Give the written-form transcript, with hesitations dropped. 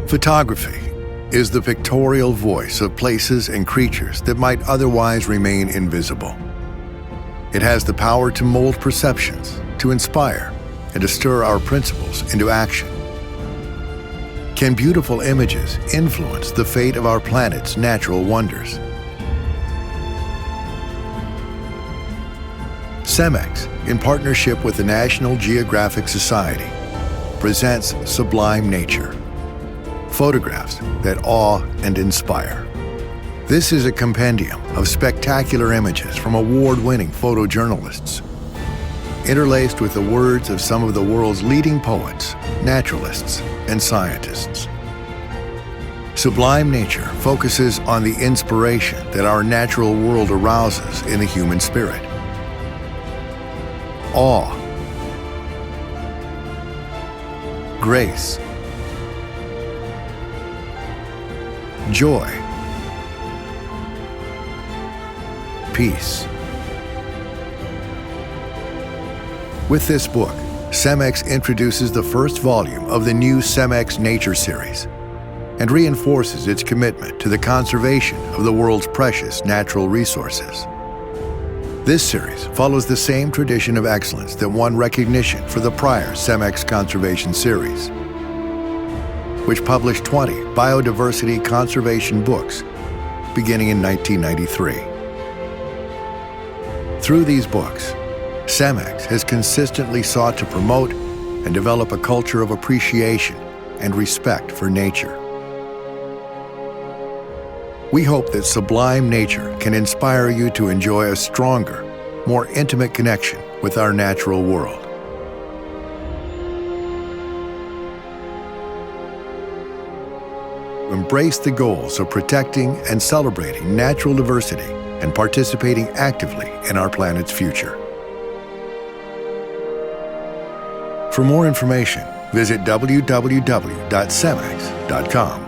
Photography is the pictorial voice of places and creatures that might otherwise remain invisible. It has the power to mold perceptions, to inspire, and to stir our principles into action. Can beautiful images influence the fate of our planet's natural wonders? Cemex, in partnership with the National Geographic Society, presents Sublime Nature, photographs that awe and inspire. This is a compendium of spectacular images from award-winning photojournalists, interlaced with the words of some of the world's leading poets, naturalists, and scientists. Sublime Nature focuses on the inspiration that our natural world arouses in the human spirit. Awe, grace, joy, peace. With this book, Cemex introduces the first volume of the new Cemex Nature series and reinforces its commitment to the conservation of the world's precious natural resources. This series follows the same tradition of excellence that won recognition for the prior Cemex Conservation series, which published 20 biodiversity conservation books beginning in 1993. Through these books, Cemex has consistently sought to promote and develop a culture of appreciation and respect for nature. We hope that Sublime Nature can inspire you to enjoy a stronger, more intimate connection with our natural world. Embrace the goals of protecting and celebrating natural diversity and participating actively in our planet's future. For more information, visit www.cemex.com.